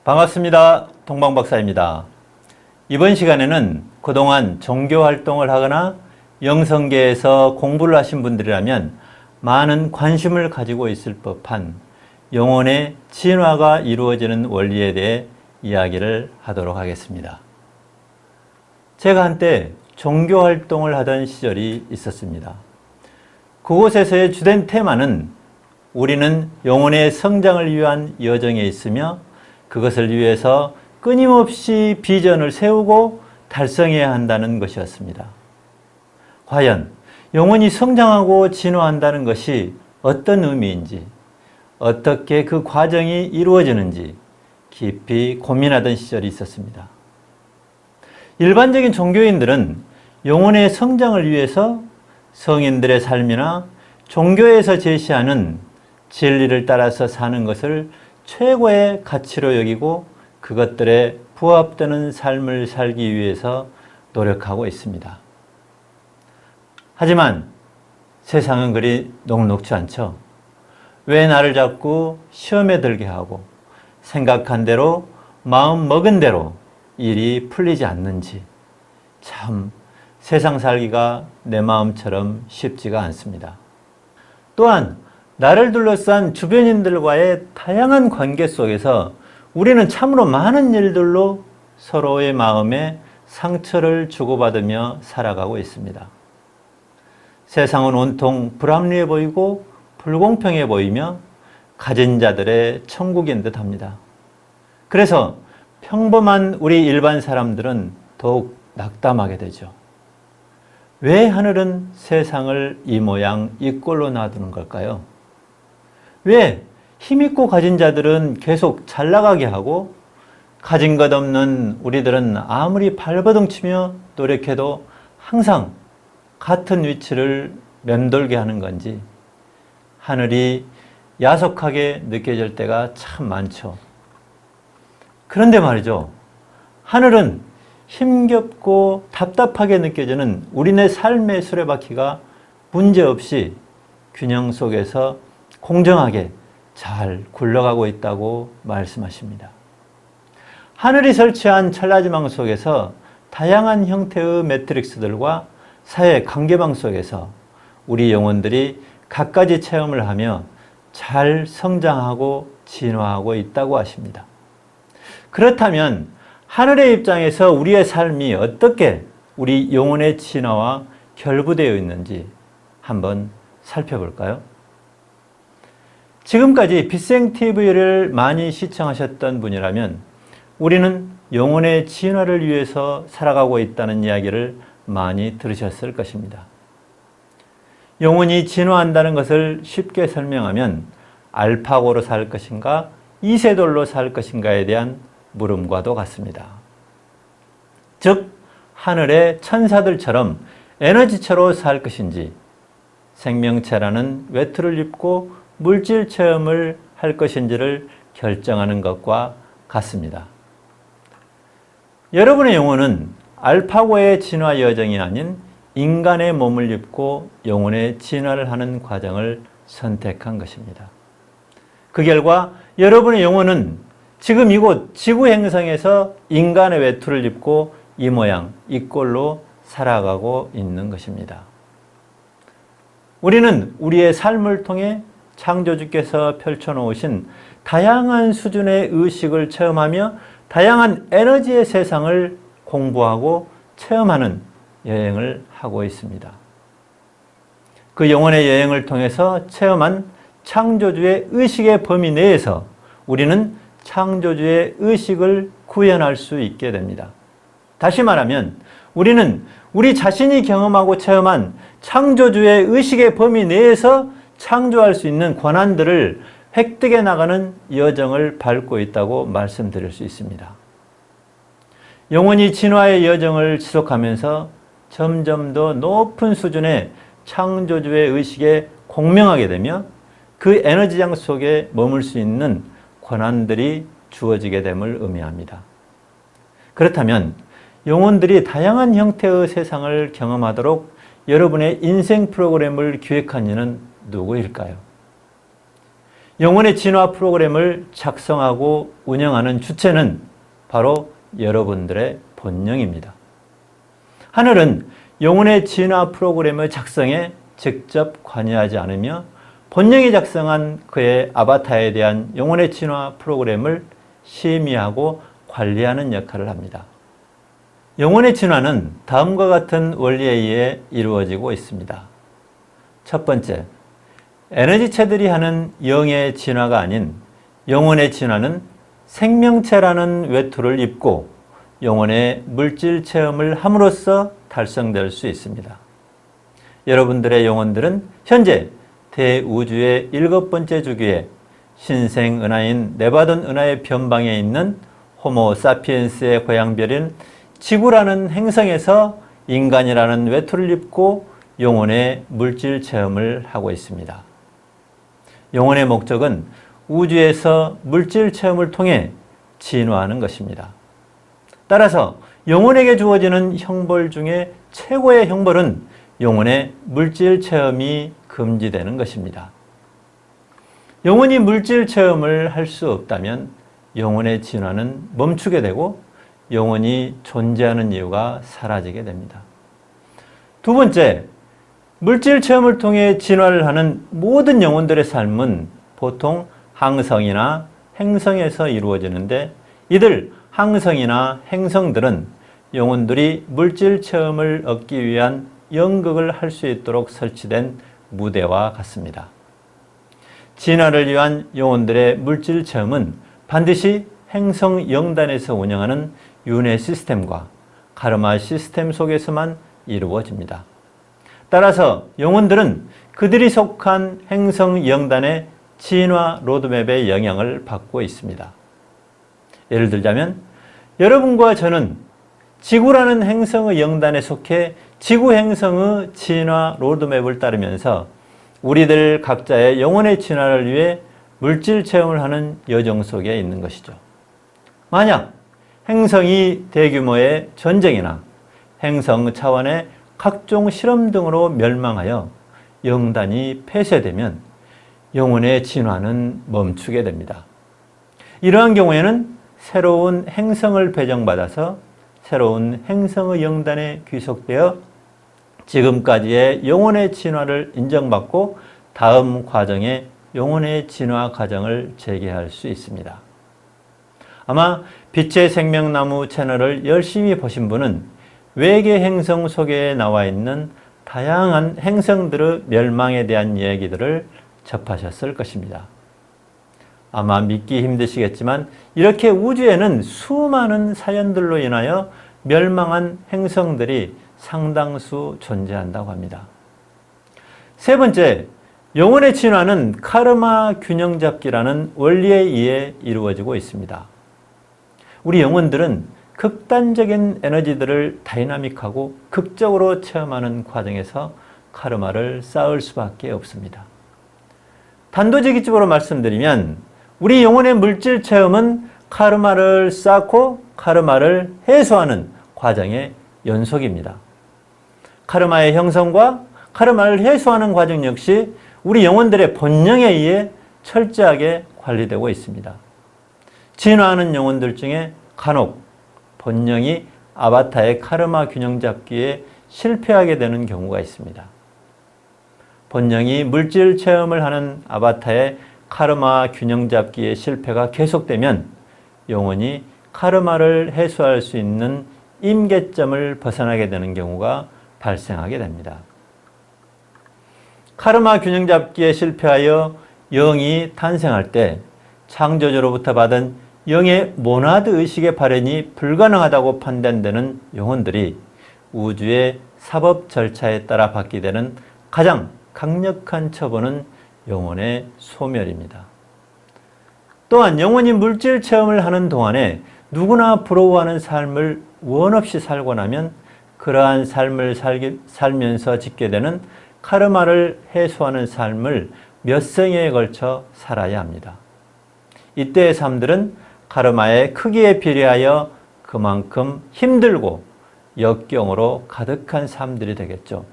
반갑습니다. 동방박사입니다. 이번 시간에는 그동안 종교활동을 하거나 영성계에서 공부를 하신 분들이라면 많은 관심을 가지고 있을 법한 영혼의 진화가 이루어지는 원리에 대해 이야기를 하도록 하겠습니다. 제가 한때 종교활동을 하던 시절이 있었습니다. 그곳에서의 주된 테마는 우리는 영혼의 성장을 위한 여정에 있으며 그것을 위해서 끊임없이 비전을 세우고 달성해야 한다는 것이었습니다. 과연 영혼이 성장하고 진화한다는 것이 어떤 의미인지, 어떻게 그 과정이 이루어지는지 깊이 고민하던 시절이 있었습니다. 일반적인 종교인들은 영혼의 성장을 위해서 성인들의 삶이나 종교에서 제시하는 진리를 따라서 사는 것을 최고의 가치로 여기고 그것들에 부합되는 삶을 살기 위해서 노력하고 있습니다. 하지만 세상은 그리 녹록지 않죠. 왜 나를 자꾸 시험에 들게 하고 생각한 대로 마음 먹은 대로 일이 풀리지 않는지 참 세상 살기가 내 마음처럼 쉽지가 않습니다. 또한 나를 둘러싼 주변인들과의 다양한 관계 속에서 우리는 참으로 많은 일들로 서로의 마음에 상처를 주고받으며 살아가고 있습니다. 세상은 온통 불합리해 보이고 불공평해 보이며 가진 자들의 천국인 듯 합니다. 그래서 평범한 우리 일반 사람들은 더욱 낙담하게 되죠. 왜 하늘은 세상을 이 모양 이 꼴로 놔두는 걸까요? 왜 힘있고 가진 자들은 계속 잘 나가게 하고 가진 것 없는 우리들은 아무리 발버둥치며 노력해도 항상 같은 위치를 맴돌게 하는 건지 하늘이 야속하게 느껴질 때가 참 많죠. 그런데 말이죠. 하늘은 힘겹고 답답하게 느껴지는 우리네 삶의 수레바퀴가 문제없이 균형 속에서 공정하게 잘 굴러가고 있다고 말씀하십니다. 하늘이 설치한 천라지망 속에서 다양한 형태의 매트릭스들과 사회 관계망 속에서 우리 영혼들이 갖가지 체험을 하며 잘 성장하고 진화하고 있다고 하십니다. 그렇다면 하늘의 입장에서 우리의 삶이 어떻게 우리 영혼의 진화와 결부되어 있는지 한번 살펴볼까요? 지금까지 빗생TV를 많이 시청하셨던 분이라면 우리는 영혼의 진화를 위해서 살아가고 있다는 이야기를 많이 들으셨을 것입니다. 영혼이 진화한다는 것을 쉽게 설명하면 알파고로 살 것인가 이세돌로 살 것인가에 대한 물음과도 같습니다. 즉 하늘의 천사들처럼 에너지체로 살 것인지 생명체라는 외투를 입고 물질 체험을 할 것인지를 결정하는 것과 같습니다. 여러분의 영혼은 알파고의 진화 여정이 아닌 인간의 몸을 입고 영혼의 진화를 하는 과정을 선택한 것입니다. 그 결과 여러분의 영혼은 지금 이곳 지구 행성에서 인간의 외투를 입고 이 모양 이 꼴로 살아가고 있는 것입니다. 우리는 우리의 삶을 통해 창조주께서 펼쳐놓으신 다양한 수준의 의식을 체험하며 다양한 에너지의 세상을 공부하고 체험하는 여행을 하고 있습니다. 그 영혼의 여행을 통해서 체험한 창조주의 의식의 범위 내에서 우리는 창조주의 의식을 구현할 수 있게 됩니다. 다시 말하면 우리는 우리 자신이 경험하고 체험한 창조주의 의식의 범위 내에서 창조할 수 있는 권한들을 획득해 나가는 여정을 밟고 있다고 말씀드릴 수 있습니다. 영혼이 진화의 여정을 지속하면서 점점 더 높은 수준의 창조주의 의식에 공명하게 되며 그 에너지장 속에 머물 수 있는 권한들이 주어지게 됨을 의미합니다. 그렇다면 영혼들이 다양한 형태의 세상을 경험하도록 여러분의 인생 프로그램을 기획한 이는 누구일까요? 영혼의 진화 프로그램을 작성하고 운영하는 주체는 바로 여러분들의 본령입니다. 하늘은 영혼의 진화 프로그램의 작성에 직접 관여하지 않으며 본령이 작성한 그의 아바타에 대한 영혼의 진화 프로그램을 심의하고 관리하는 역할을 합니다. 영혼의 진화는 다음과 같은 원리에 의해 이루어지고 있습니다. 첫 번째, 에너지체들이 하는 영의 진화가 아닌 영혼의 진화는 생명체라는 외투를 입고 영혼의 물질 체험을 함으로써 달성될 수 있습니다. 여러분들의 영혼들은 현재 대우주의 7번째 주기에 신생 은하인 네바돈 은하의 변방에 있는 호모 사피엔스의 고향별인 지구라는 행성에서 인간이라는 외투를 입고 영혼의 물질 체험을 하고 있습니다. 영혼의 목적은 우주에서 물질 체험을 통해 진화하는 것입니다. 따라서 영혼에게 주어지는 형벌 중에 최고의 형벌은 영혼의 물질 체험이 금지되는 것입니다. 영혼이 물질 체험을 할 수 없다면 영혼의 진화는 멈추게 되고 영혼이 존재하는 이유가 사라지게 됩니다. 두 번째, 물질 체험을 통해 진화를 하는 모든 영혼들의 삶은 보통 항성이나 행성에서 이루어지는데 이들 항성이나 행성들은 영혼들이 물질 체험을 얻기 위한 연극을 할 수 있도록 설치된 무대와 같습니다. 진화를 위한 영혼들의 물질 체험은 반드시 행성 영단에서 운영하는 윤회 시스템과 카르마 시스템 속에서만 이루어집니다. 따라서 영혼들은 그들이 속한 행성 영단의 진화 로드맵의 영향을 받고 있습니다. 예를 들자면 여러분과 저는 지구라는 행성의 영단에 속해 지구 행성의 진화 로드맵을 따르면서 우리들 각자의 영혼의 진화를 위해 물질 체험을 하는 여정 속에 있는 것이죠. 만약 행성이 대규모의 전쟁이나 행성 차원의 각종 실험 등으로 멸망하여 영단이 폐쇄되면 영혼의 진화는 멈추게 됩니다. 이러한 경우에는 새로운 행성을 배정받아서 새로운 행성의 영단에 귀속되어 지금까지의 영혼의 진화를 인정받고 다음 과정에 영혼의 진화 과정을 재개할 수 있습니다. 아마 빛의 생명나무 채널을 열심히 보신 분은 외계 행성 속에 나와 있는 다양한 행성들의 멸망에 대한 얘기들을 접하셨을 것입니다. 아마 믿기 힘드시겠지만 이렇게 우주에는 수많은 사연들로 인하여 멸망한 행성들이 상당수 존재한다고 합니다. 세 번째, 영혼의 진화는 카르마 균형 잡기라는 원리에 의해 이루어지고 있습니다. 우리 영혼들은 극단적인 에너지들을 다이나믹하고 극적으로 체험하는 과정에서 카르마를 쌓을 수밖에 없습니다. 단도직입적으로 말씀드리면 우리 영혼의 물질 체험은 카르마를 쌓고 카르마를 해소하는 과정의 연속입니다. 카르마의 형성과 카르마를 해소하는 과정 역시 우리 영혼들의 본령에 의해 철저하게 관리되고 있습니다. 진화하는 영혼들 중에 간혹 본령이 아바타의 카르마 균형 잡기에 실패하게 되는 경우가 있습니다. 본령이 물질 체험을 하는 아바타의 카르마 균형 잡기의 실패가 계속되면 영혼이 카르마를 해소할 수 있는 임계점을 벗어나게 되는 경우가 발생하게 됩니다. 카르마 균형 잡기에 실패하여 영이 탄생할 때 창조주로부터 받은 영의 모나드 의식의 발현이 불가능하다고 판단되는 영혼들이 우주의 사법 절차에 따라 받게 되는 가장 강력한 처벌은 영혼의 소멸입니다. 또한 영혼이 물질 체험을 하는 동안에 누구나 부러워하는 삶을 원 없이 살고 나면 그러한 삶을 살면서 짓게 되는 카르마를 해소하는 삶을 몇 생에 걸쳐 살아야 합니다. 이때의 삶들은 카르마의 크기에 비례하여 그만큼 힘들고 역경으로 가득한 삶들이 되겠죠.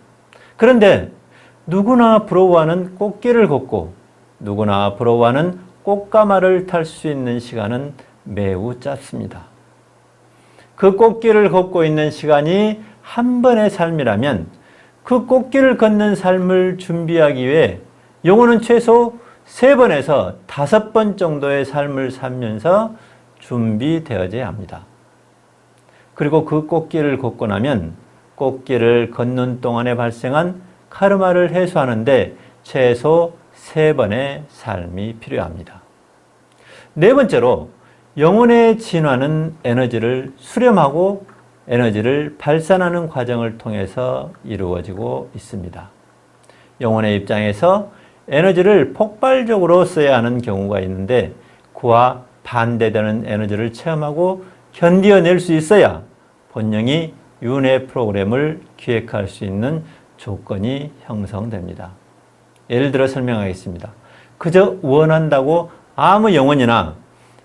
그런데 누구나 부러워하는 꽃길을 걷고 누구나 부러워하는 꽃가마를 탈 수 있는 시간은 매우 짧습니다. 그 꽃길을 걷고 있는 시간이 한 번의 삶이라면 그 꽃길을 걷는 삶을 준비하기 위해 영혼은 최소 3번에서 5번 정도의 삶을 살면서 준비되어져야 합니다. 그리고 그 꽃길을 걷고 나면 꽃길을 걷는 동안에 발생한 카르마를 해소하는데 최소 3번의 삶이 필요합니다. 4번째로 영혼의 진화는 에너지를 수렴하고 에너지를 발산하는 과정을 통해서 이루어지고 있습니다. 영혼의 입장에서 에너지를 폭발적으로 써야 하는 경우가 있는데 그와 반대되는 에너지를 체험하고 견디어낼 수 있어야 본령이 윤회 프로그램을 기획할 수 있는 조건이 형성됩니다. 예를 들어 설명하겠습니다. 그저 원한다고 아무 영혼이나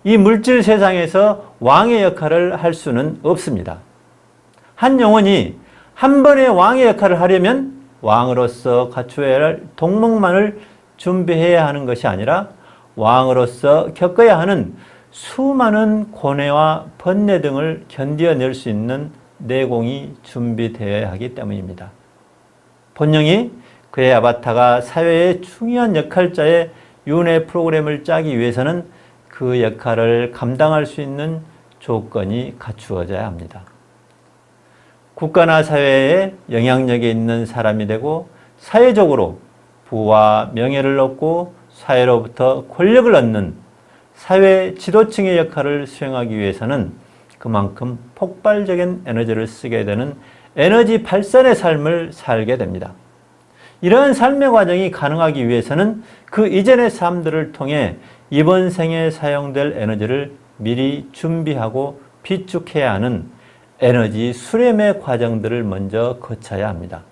이 물질 세상에서 왕의 역할을 할 수는 없습니다. 한 영혼이 한 번의 왕의 역할을 하려면 왕으로서 갖추어야 할 동목만을 준비해야 하는 것이 아니라 왕으로서 겪어야 하는 수많은 고뇌와 번뇌 등을 견디어낼 수 있는 내공이 준비되어야 하기 때문입니다. 본령이 그의 아바타가 사회의 중요한 역할자의 윤회 프로그램을 짜기 위해서는 그 역할을 감당할 수 있는 조건이 갖추어져야 합니다. 국가나 사회에 영향력이 있는 사람이 되고 사회적으로 부와 명예를 얻고 사회로부터 권력을 얻는 사회 지도층의 역할을 수행하기 위해서는 그만큼 폭발적인 에너지를 쓰게 되는 에너지 발산의 삶을 살게 됩니다. 이러한 삶의 과정이 가능하기 위해서는 그 이전의 삶들을 통해 이번 생에 사용될 에너지를 미리 준비하고 비축해야 하는 에너지 수렴의 과정들을 먼저 거쳐야 합니다.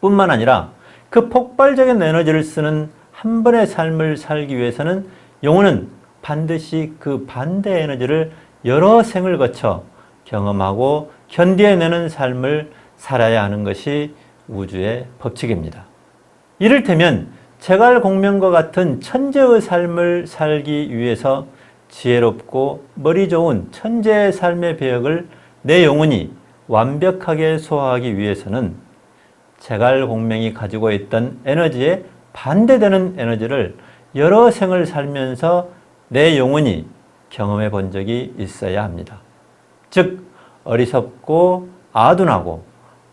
뿐만 아니라 그 폭발적인 에너지를 쓰는 한 번의 삶을 살기 위해서는 영혼은 반드시 그 반대 에너지를 여러 생을 거쳐 경험하고 견뎌내는 삶을 살아야 하는 것이 우주의 법칙입니다. 이를테면 제갈공명과 같은 천재의 삶을 살기 위해서 지혜롭고 머리 좋은 천재의 삶의 배역을 내 영혼이 완벽하게 소화하기 위해서는 제갈공명이 가지고 있던 에너지에 반대되는 에너지를 여러 생을 살면서 내 영혼이 경험해 본 적이 있어야 합니다. 즉 어리석고 아둔하고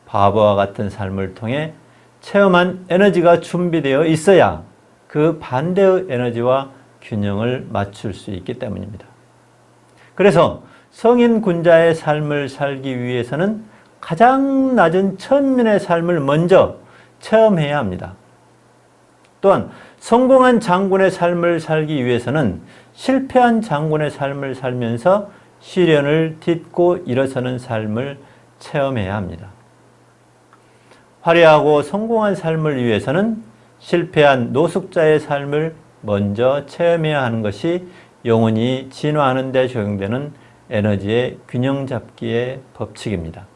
바보와 같은 삶을 통해 체험한 에너지가 준비되어 있어야 그 반대의 에너지와 균형을 맞출 수 있기 때문입니다. 그래서 성인 군자의 삶을 살기 위해서는 가장 낮은 천민의 삶을 먼저 체험해야 합니다. 또한 성공한 장군의 삶을 살기 위해서는 실패한 장군의 삶을 살면서 시련을 딛고 일어서는 삶을 체험해야 합니다. 화려하고 성공한 삶을 위해서는 실패한 노숙자의 삶을 먼저 체험해야 하는 것이 영혼이 진화하는 데 적용되는 에너지의 균형 잡기의 법칙입니다.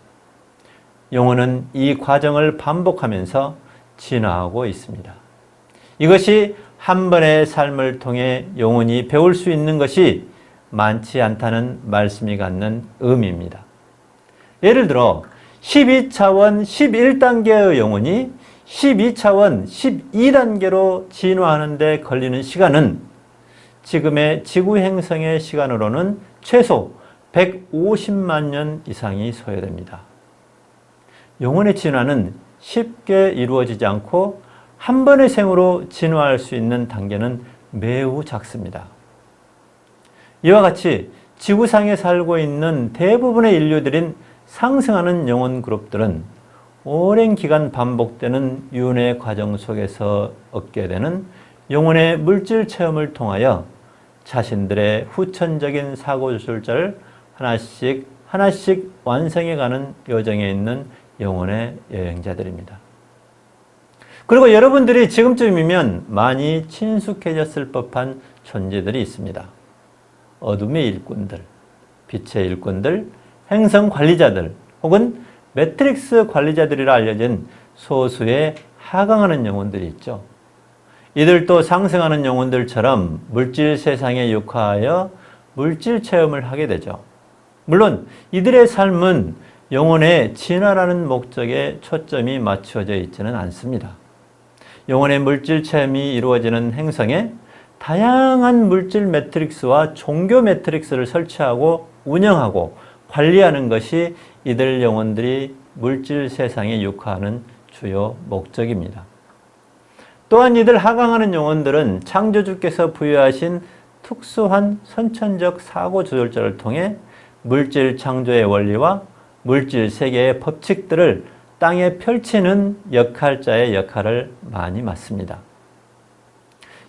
영혼은 이 과정을 반복하면서 진화하고 있습니다. 이것이 한 번의 삶을 통해 영혼이 배울 수 있는 것이 많지 않다는 말씀이 갖는 의미입니다. 예를 들어 12차원 11단계의 영혼이 12차원 12단계로 진화하는 데 걸리는 시간은 지금의 지구 행성의 시간으로는 최소 150만 년 이상이 소요됩니다. 영혼의 진화는 쉽게 이루어지지 않고 한 번의 생으로 진화할 수 있는 단계는 매우 작습니다. 이와 같이 지구상에 살고 있는 대부분의 인류들인 상승하는 영혼 그룹들은 오랜 기간 반복되는 윤회 과정 속에서 얻게 되는 영혼의 물질 체험을 통하여 자신들의 후천적인 사고조절자를 하나씩 완성해가는 여정에 있는 영혼의 여행자들입니다. 그리고 여러분들이 지금쯤이면 많이 친숙해졌을 법한 존재들이 있습니다. 어둠의 일꾼들, 빛의 일꾼들, 행성 관리자들 혹은 매트릭스 관리자들이라 알려진 소수의 하강하는 영혼들이 있죠. 이들도 상승하는 영혼들처럼 물질 세상에 육화하여 물질 체험을 하게 되죠. 물론 이들의 삶은 영혼의 진화라는 목적에 초점이 맞추어져 있지는 않습니다. 영혼의 물질 체험이 이루어지는 행성에 다양한 물질 매트릭스와 종교 매트릭스를 설치하고 운영하고 관리하는 것이 이들 영혼들이 물질 세상에 육화하는 주요 목적입니다. 또한 이들 하강하는 영혼들은 창조주께서 부여하신 특수한 선천적 사고 조절자를 통해 물질 창조의 원리와 물질 세계의 법칙들을 땅에 펼치는 역할자의 역할을 많이 맡습니다.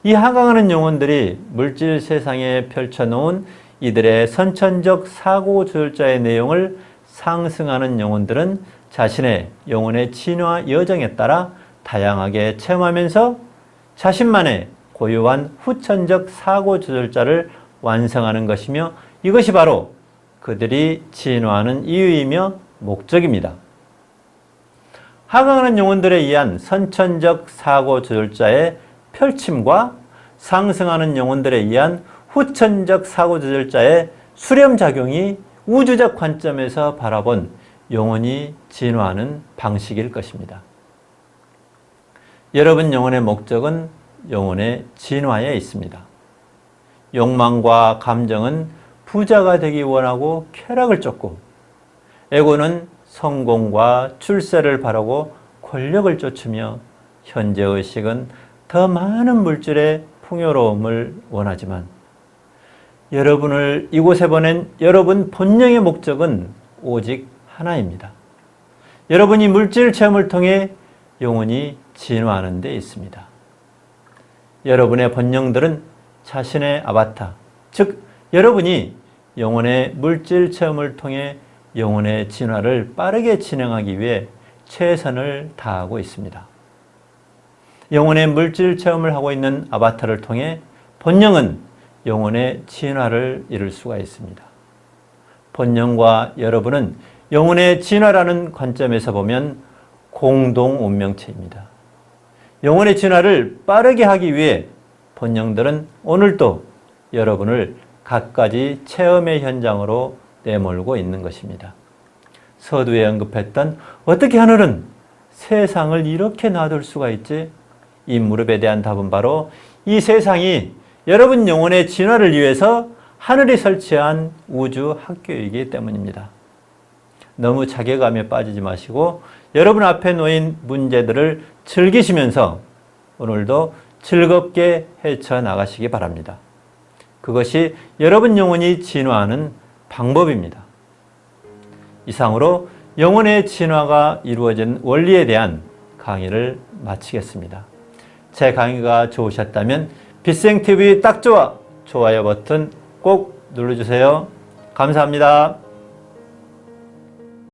이 하강하는 영혼들이 물질 세상에 펼쳐놓은 이들의 선천적 사고 조절자의 내용을 상승하는 영혼들은 자신의 영혼의 진화 여정에 따라 다양하게 체험하면서 자신만의 고유한 후천적 사고 조절자를 완성하는 것이며 이것이 바로 그들이 진화하는 이유이며 목적입니다. 하강하는 영혼들에 의한 선천적 사고 조절자의 펼침과 상승하는 영혼들에 의한 후천적 사고 조절자의 수렴작용이 우주적 관점에서 바라본 영혼이 진화하는 방식일 것입니다. 여러분 영혼의 목적은 영혼의 진화에 있습니다. 욕망과 감정은 부자가 되기 원하고 쾌락을 쫓고, 에고는 성공과 출세를 바라고 권력을 쫓으며, 현재의식은 더 많은 물질의 풍요로움을 원하지만 여러분을 이곳에 보낸 여러분 본령의 목적은 오직 하나입니다. 여러분이 물질 체험을 통해 영혼이 진화하는 데 있습니다. 여러분의 본령들은 자신의 아바타, 즉 여러분이 영혼의 물질 체험을 통해 영혼의 진화를 빠르게 진행하기 위해 최선을 다하고 있습니다. 영혼의 물질 체험을 하고 있는 아바타를 통해 본령은 영혼의 진화를 이룰 수가 있습니다. 본령과 여러분은 영혼의 진화라는 관점에서 보면 공동 운명체입니다. 영혼의 진화를 빠르게 하기 위해 본령들은 오늘도 여러분을 갖가지 체험의 현장으로 내몰고 있는 것입니다. 서두에 언급했던 어떻게 하늘은 세상을 이렇게 놔둘 수가 있지? 이 무릎에 대한 답은 바로 이 세상이 여러분 영혼의 진화를 위해서 하늘이 설치한 우주 학교이기 때문입니다. 너무 자괴감에 빠지지 마시고 여러분 앞에 놓인 문제들을 즐기시면서 오늘도 즐겁게 헤쳐나가시기 바랍니다. 그것이 여러분 영혼이 진화하는 방법입니다. 이상으로 영혼의 진화가 이루어진 원리에 대한 강의를 마치겠습니다. 제 강의가 좋으셨다면 빛생TV 딱 좋아! 좋아요 버튼 꼭 눌러주세요. 감사합니다.